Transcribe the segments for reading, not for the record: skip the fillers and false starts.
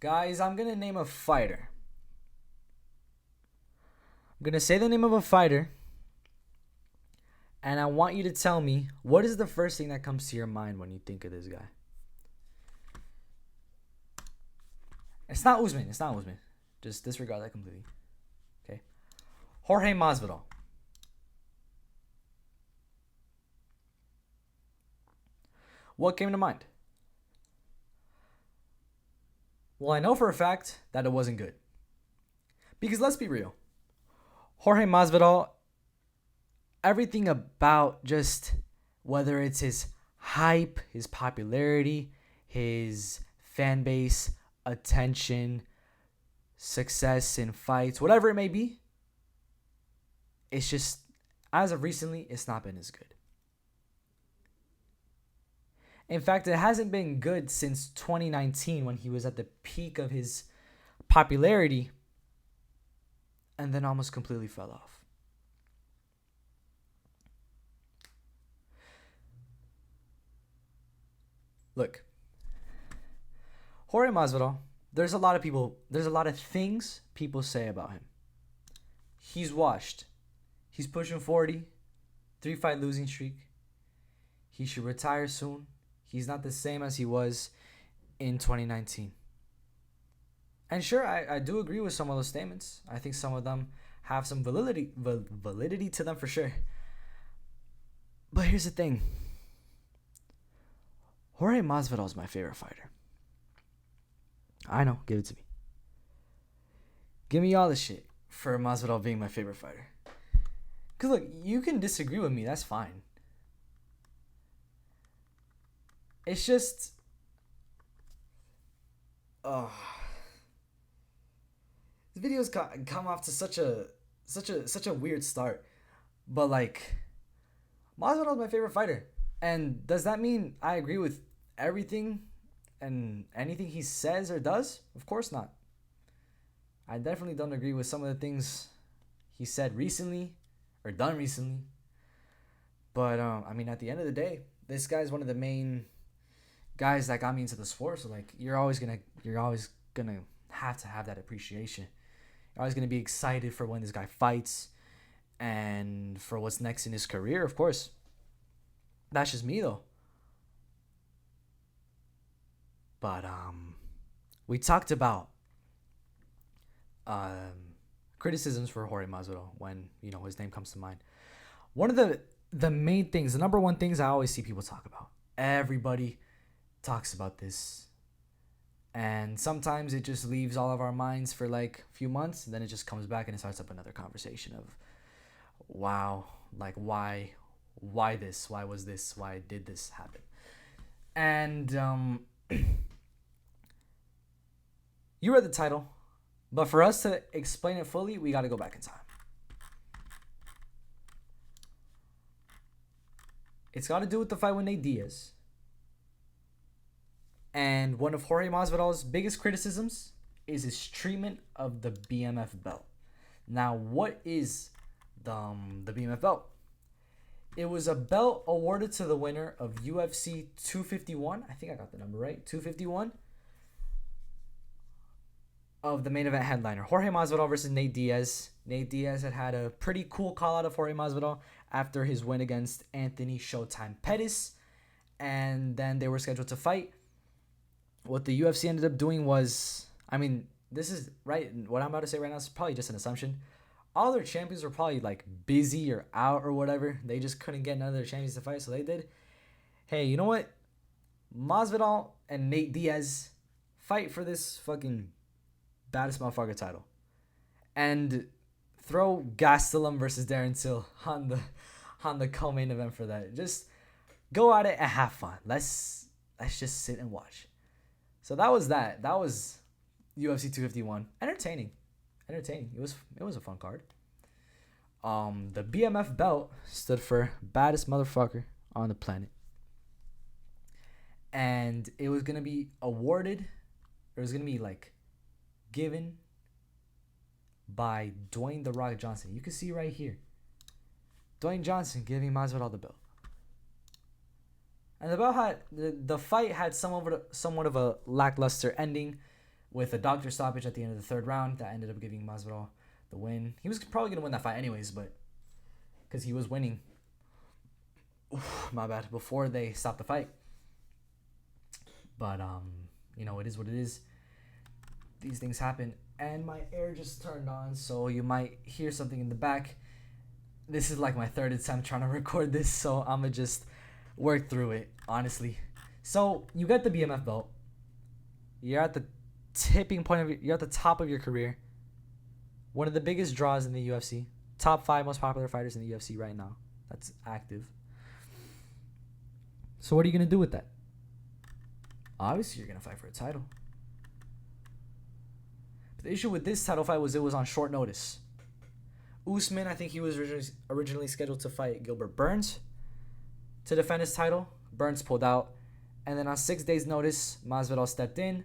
Guys, I'm going to name a fighter. I'm going to say the name of a fighter. And I want you to tell me, what is the first thing that comes to your mind when you think of this guy? It's not Usman. It's not Usman. Just disregard that completely. Okay. Jorge Masvidal. What came to mind? Well, I know for a fact that it wasn't good. Because let's be real. Jorge Masvidal, everything about just whether it's his hype, his popularity, his fan base, attention, success in fights, whatever it may be, it's just, as of recently, it's not been as good. In fact, it hasn't been good since 2019 when he was at the peak of his popularity and then almost completely fell off. Look, Jorge Masvidal, there's a lot of things people say about him. He's washed. He's pushing 40, 3-fight losing streak. He should retire soon. He's not the same as he was in 2019. And sure, I do agree with some of those statements. I think some of them have some validity to them for sure. But here's the thing. Jorge Masvidal is my favorite fighter. I know, give it to me. Give me all the shit for Masvidal being my favorite fighter. Because look, you can disagree with me, that's fine. It's just, this video's come off to such a weird start. But like, Masvidal is my favorite fighter. And does that mean I agree with everything and anything he says or does? Of course not. I definitely don't agree with some of the things he said recently or done recently. But I mean, at the end of the day, this guy's one of the main guys that got me into the sport. So like, you're always gonna have to have that appreciation. You're always gonna be excited for when this guy fights and for what's next in his career, of course. That's just me though. But we talked about criticisms for Jorge Masvidal when his name comes to mind. One of the main things, the number one things I always see people talk about. Everybody talks about this, and sometimes it just leaves all of our minds for like a few months, and then it just comes back and it starts up another conversation of, wow, like why this? Why was this? Why did this happen? And you read the title, but for us to explain it fully, we got to go back in time. It's got to do with the fight with Nate Diaz. And one of Jorge Masvidal's biggest criticisms is his treatment of the BMF belt. Now, what is the BMF belt? It was a belt awarded to the winner of UFC 251. I think I got the number right. 251 of the main event headliner. Jorge Masvidal versus Nate Diaz. Nate Diaz had a pretty cool call out of Jorge Masvidal after his win against Anthony Showtime Pettis. And then they were scheduled to fight. What the UFC ended up doing was, I mean, this is right. What I'm about to say right now is probably just an assumption. All their champions were probably like busy or out or whatever. They just couldn't get none of their champions to fight. So they did, hey, you know what? Masvidal and Nate Diaz fight for this fucking baddest motherfucker title. And throw Gastelum versus Darren Till on the co-main event for that. Just go at it and have fun. Let's just sit and watch. So that was that. That was UFC 251. Entertaining. It was a fun card. The BMF belt stood for baddest motherfucker on the planet. And it was gonna be awarded, or it was gonna be like given by Dwayne "The Rock" Johnson. You can see right here. Dwayne Johnson giving Masvidal the belt. And the fight had somewhat of a lackluster ending. with a doctor stoppage at the end of the third round that ended up giving Masvidal the win. He was probably going to win that fight anyways, but because he was winning. Oof, my bad. Before they stopped the fight. But, it is what it is. These things happen. And my air just turned on, so you might hear something in the back. This is like my third attempt trying to record this, so I'm going to just work through it, honestly. So, you get the BMF belt. You're at the tipping point of you're at the top of your career. One of the biggest draws in the UFC. Top 5 most popular fighters in the UFC right now. That's active. So what are you going to do with that? Obviously, you're going to fight for a title. But the issue with this title fight was it was on short notice. Usman, I think he was originally scheduled to fight Gilbert Burns to defend his title. Burns pulled out. And then on 6 days' notice, Masvidal stepped in,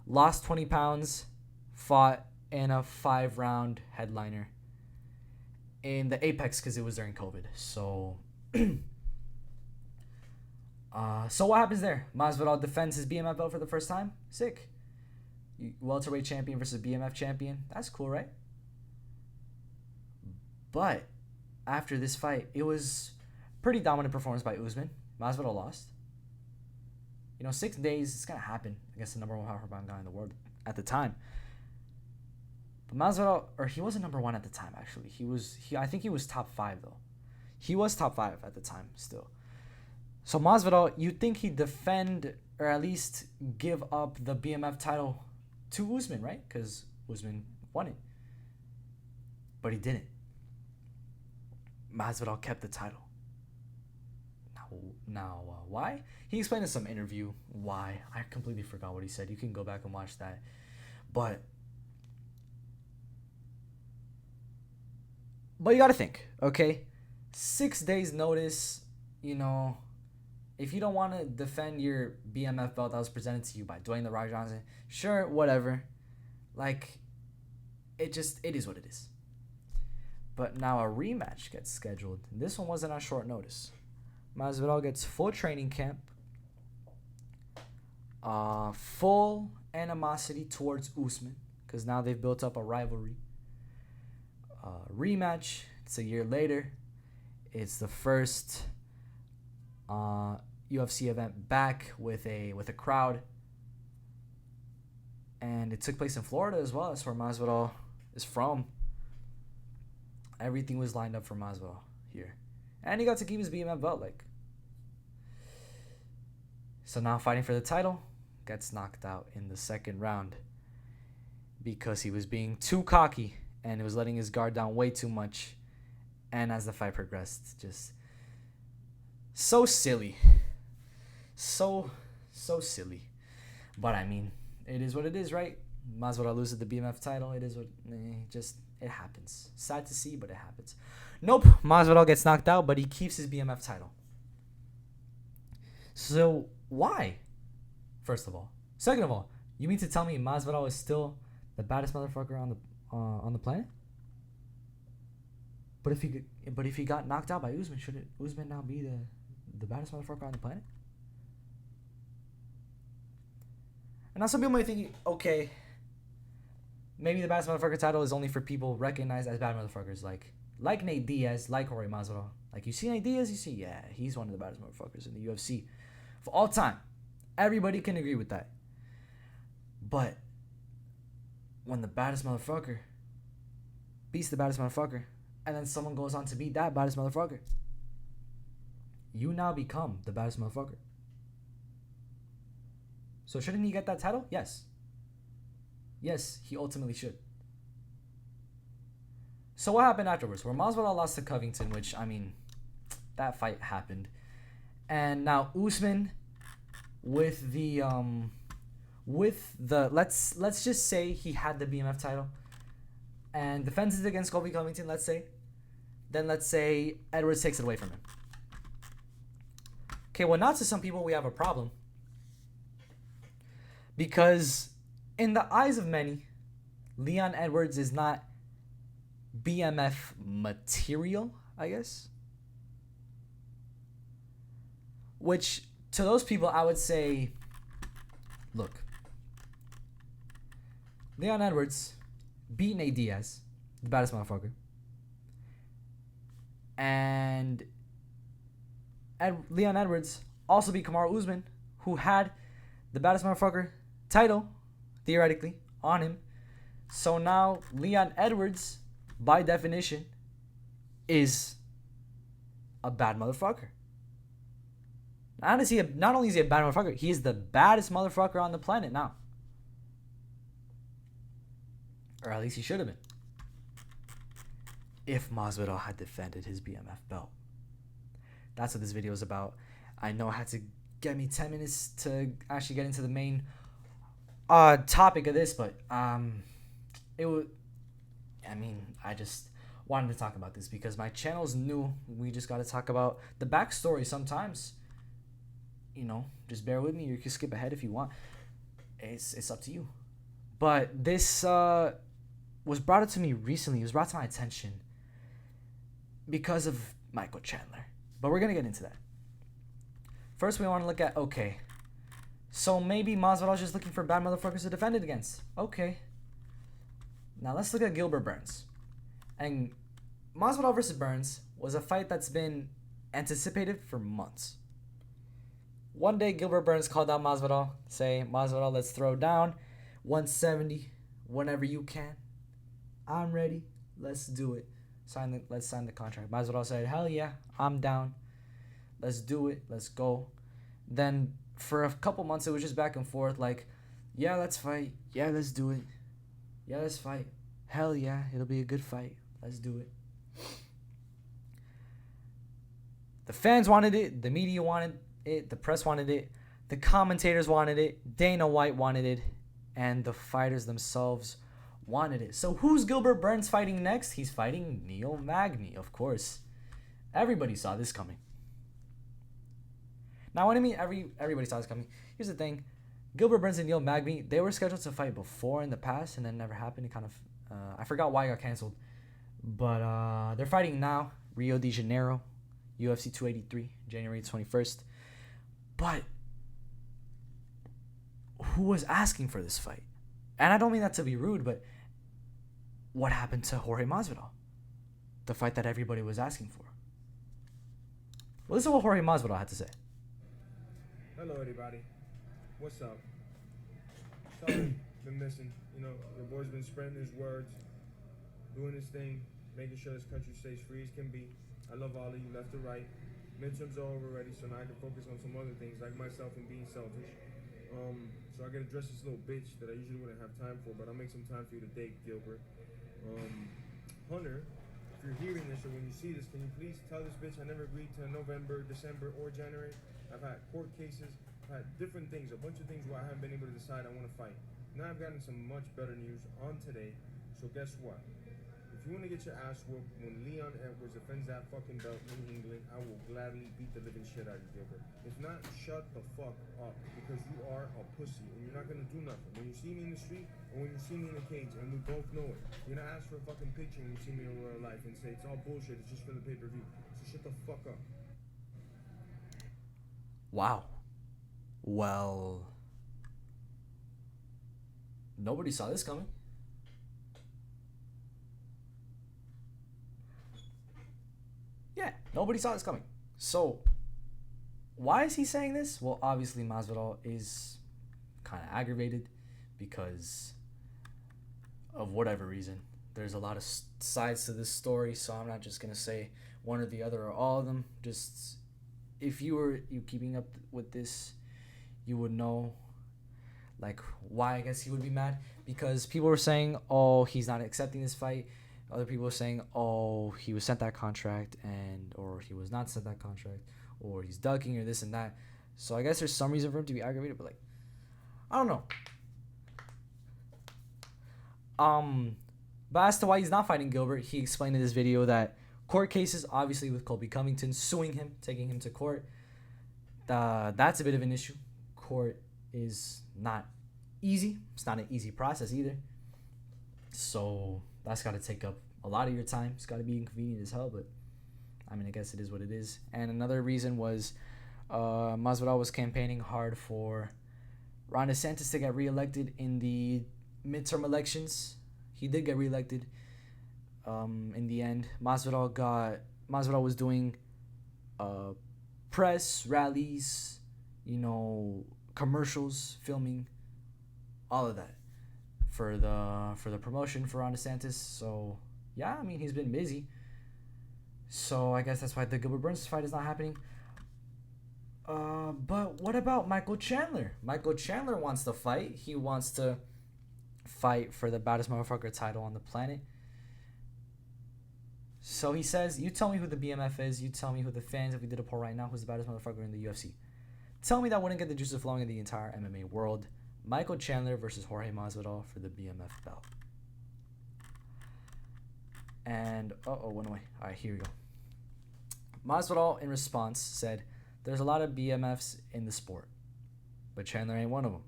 lost 20 pounds, fought in a 5-round headliner in the Apex because it was during COVID. So, so what happens there? Masvidal defends his BMF belt for the first time. Sick. Welterweight champion versus BMF champion. That's cool, right? But after this fight, it was pretty dominant performance by Usman. Masvidal lost. 6 days, it's going to happen against the number one power guy in the world at the time. But Masvidal, or he wasn't number one at the time, actually. I think he was top 5, though. He was top 5 at the time, still. So Masvidal, you'd think he'd defend, or at least give up the BMF title to Usman, right? Because Usman won it. But he didn't. Masvidal kept the title. Now, why? He explained in some interview why. I completely forgot what he said. You can go back and watch that. But you got to think, okay? 6 days notice, if you don't want to defend your BMF belt that was presented to you by Dwayne The Rock Johnson, sure, whatever. It is what it is. But now a rematch gets scheduled. This one wasn't on short notice. Masvidal gets full training camp, full animosity towards Usman, because now they've built up a rivalry. Rematch. It's a year later. It's the first UFC event back with a crowd, and it took place in Florida as well. That's where Masvidal is from. Everything was lined up for Masvidal here. And he got to keep his BMF belt. So now fighting for the title, gets knocked out in the second round because he was being too cocky and he was letting his guard down way too much. And as the fight progressed, just so silly. So silly. But I mean, it is what it is, right? Masvidal loses the BMF title. It is what it happens. Sad to see, but it happens. Nope, Masvidal gets knocked out, but he keeps his BMF title. So why? First of all, second of all, you mean to tell me Masvidal is still the baddest motherfucker on the planet? But if he got knocked out by Usman, should Usman now be the baddest motherfucker on the planet? And now some people might think, okay, maybe the baddest motherfucker title is only for people recognized as bad motherfuckers, like Nate Diaz, like Jorge Masvidal. You see Nate Diaz, yeah, he's one of the baddest motherfuckers in the UFC of all time. Everybody can agree with that. But when the baddest motherfucker beats the baddest motherfucker, and then someone goes on to beat that baddest motherfucker, you now become the baddest motherfucker. So shouldn't he get that title? Yes. Yes, he ultimately should. So what happened afterwards? Where Masvidal lost to Covington, which, I mean, that fight happened. And now Usman with the let's just say he had the BMF title and defends it against Colby Covington, let's say. Then let's say Edwards takes it away from him. Okay, well, now to some people we have a problem. Because in the eyes of many, Leon Edwards is not BMF material, I guess. Which, to those people, I would say, look, Leon Edwards beat Nate Diaz, the baddest motherfucker. And Leon Edwards also beat Kamaru Usman, who had the baddest motherfucker title, theoretically, on him. So now Leon Edwards, by definition, is a bad motherfucker. Not only is he a bad motherfucker, he is the baddest motherfucker on the planet now. Or at least he should have been. If Masvidal had defended his BMF belt. That's what this video is about. I know I had to get me 10 minutes to actually get into the main topic of this, but I just wanted to talk about this because my channel's new. We just got to talk about the backstory sometimes. You know, just bear with me. You can skip ahead if you want. It's up to you. But this was brought up to me recently. It was brought to my attention because of Michael Chandler. But we're going to get into that. First, we want to look at, okay, so maybe Masvidal's just looking for bad motherfuckers to defend it against. Okay. Now let's look at Gilbert Burns. And Masvidal versus Burns was a fight that's been anticipated for months. One day, Gilbert Burns called out Masvidal, say, Masvidal, let's throw down 170 whenever you can. I'm ready. Let's do it. Let's sign the contract. Masvidal said, hell yeah, I'm down. Let's do it. Let's go. Then for a couple months, it was just back and forth like, yeah, let's fight. Yeah, let's do it. Yeah, let's fight. Hell yeah, it'll be a good fight. Let's do it. The fans wanted it. The media wanted it. The press wanted it. The commentators wanted it. Dana White wanted it. And the fighters themselves wanted it. So who's Gilbert Burns fighting next? He's fighting Neil Magny, of course. Everybody saw this coming. Now, what I mean everybody saw this coming, here's the thing. Gilbert Burns and Neil Magny, they were scheduled to fight before in the past, and then never happened. It kind of, I forgot why it got canceled. But they're fighting now, Rio de Janeiro, UFC 283, January 21st. But who was asking for this fight? And I don't mean that to be rude, but what happened to Jorge Masvidal? The fight that everybody was asking for. Well, listen to what Jorge Masvidal had to say. Hello, everybody. What's up? Sorry, been missing. You know, your boy's been spreading his words, doing his thing, making sure this country stays free as can be. I love all of you, left to right. Midterms are over already, so now I can focus on some other things, like myself and being selfish. So I gotta address this little bitch that I usually wouldn't have time for, but I'll make some time for you today, Gilbert. Hunter, if you're hearing this or when you see this, can you please tell this bitch I never agreed to November, December, or January? I've had court cases, I've had different things, a bunch of things where I haven't been able to decide I want to fight. Now I've gotten some much better news on today, so guess what? If you want to get your ass whooped when Leon Edwards defends that fucking belt in England, I will gladly beat the living shit out of you, Gilbert. If not, shut the fuck up, because you are a pussy, and you're not gonna do nothing. When you see me in the street, or when you see me in the cage, and we both know it, you're gonna ask for a fucking picture when you see me in real life and say, it's all bullshit, it's just for the pay-per-view. So shut the fuck up. Wow. Well, nobody saw this coming. Yeah, nobody saw this coming. So, why is he saying this? Well, obviously Masvidal is kind of aggravated because of whatever reason. There's a lot of sides to this story, so I'm not just going to say one or the other or all of them. Just, if you keeping up with this, you would know, like, why I guess he would be mad. Because people were saying, oh, he's not accepting this fight. Other people were saying, oh, he was sent that contract, or he was not sent that contract, or he's ducking, or this and that. So I guess there's some reason for him to be aggravated, but, like, I don't know. But as to why he's not fighting Gilbert, he explained in this video that court cases, obviously with Colby Covington suing him, taking him to court, that's a bit of an issue. Court is not easy. It's not an easy process either. So that's got to take up a lot of your time. It's got to be inconvenient as hell, but I mean, I guess it is what it is. And another reason was Masvidal was campaigning hard for Ron DeSantis to get reelected in the midterm elections. He did get reelected. In the end, Masvidal was doing press rallies, commercials, filming, all of that for the promotion for Ron DeSantis. So yeah, I mean, he's been busy. So I guess that's why the Gilbert Burns fight is not happening. But what about Michael Chandler? Michael Chandler wants to fight. He wants to fight for the baddest motherfucker title on the planet. So he says, you tell me who the BMF is. You tell me who the fans, if we did a poll right now, who's the baddest motherfucker in the UFC. Tell me that wouldn't get the juices flowing in the entire MMA world. Michael Chandler versus Jorge Masvidal for the BMF belt. And, went away. All right, here we go. Masvidal, in response, said, there's a lot of BMFs in the sport, but Chandler ain't one of them.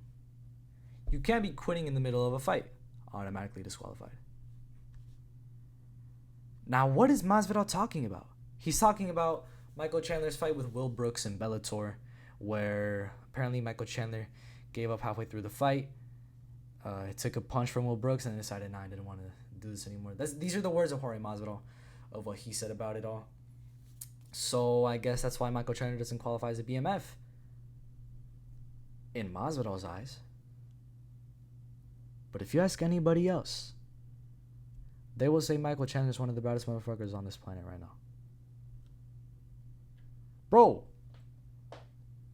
You can't be quitting in the middle of a fight. Automatically disqualified. Now, what is Masvidal talking about? He's talking about Michael Chandler's fight with Will Brooks in Bellator, where apparently Michael Chandler gave up halfway through the fight. It took a punch from Will Brooks and decided, I didn't want to do this anymore. These are the words of Jorge Masvidal, of what he said about it all. So I guess that's why Michael Chandler doesn't qualify as a BMF. In Masvidal's eyes. But if you ask anybody else, they will say Michael Chandler is one of the baddest motherfuckers on this planet right now. Bro,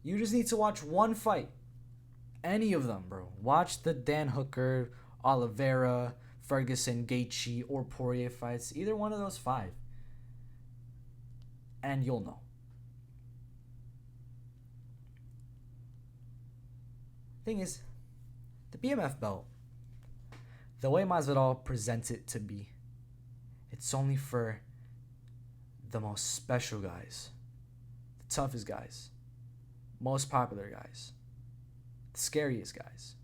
you just need to watch one fight. Any of them, bro. Watch the Dan Hooker, Oliveira, Ferguson, Gaethje, or Poirier fights. Either one of those 5. And you'll know. Thing is, the BMF belt, the way Masvidal presents it to be, it's only for the most special guys, the toughest guys, most popular guys, the scariest guys.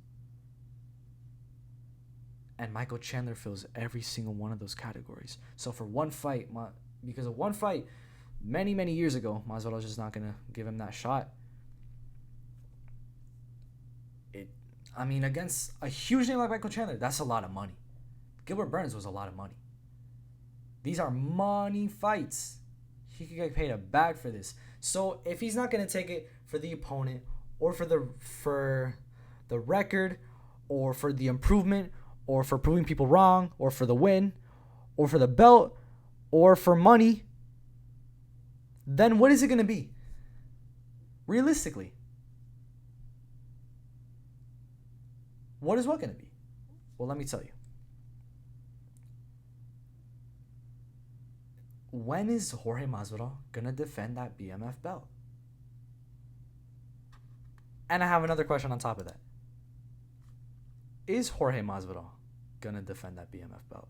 And Michael Chandler fills every single one of those categories. So for one fight, because of one fight, many, many years ago, Masvidal's just not going to give him that shot. Against a huge name like Michael Chandler, that's a lot of money. Gilbert Burns was a lot of money. These are money fights. He could get paid a bag for this. So if he's not going to take it for the opponent or for the record or for the improvement or for proving people wrong or for the win or for the belt or for money, then what is it going to be? Realistically. What is what going to be? Well, let me tell you. When is Jorge Masvidal going to defend that BMF belt? And I have another question on top of that. Is Jorge Masvidal going to defend that BMF belt?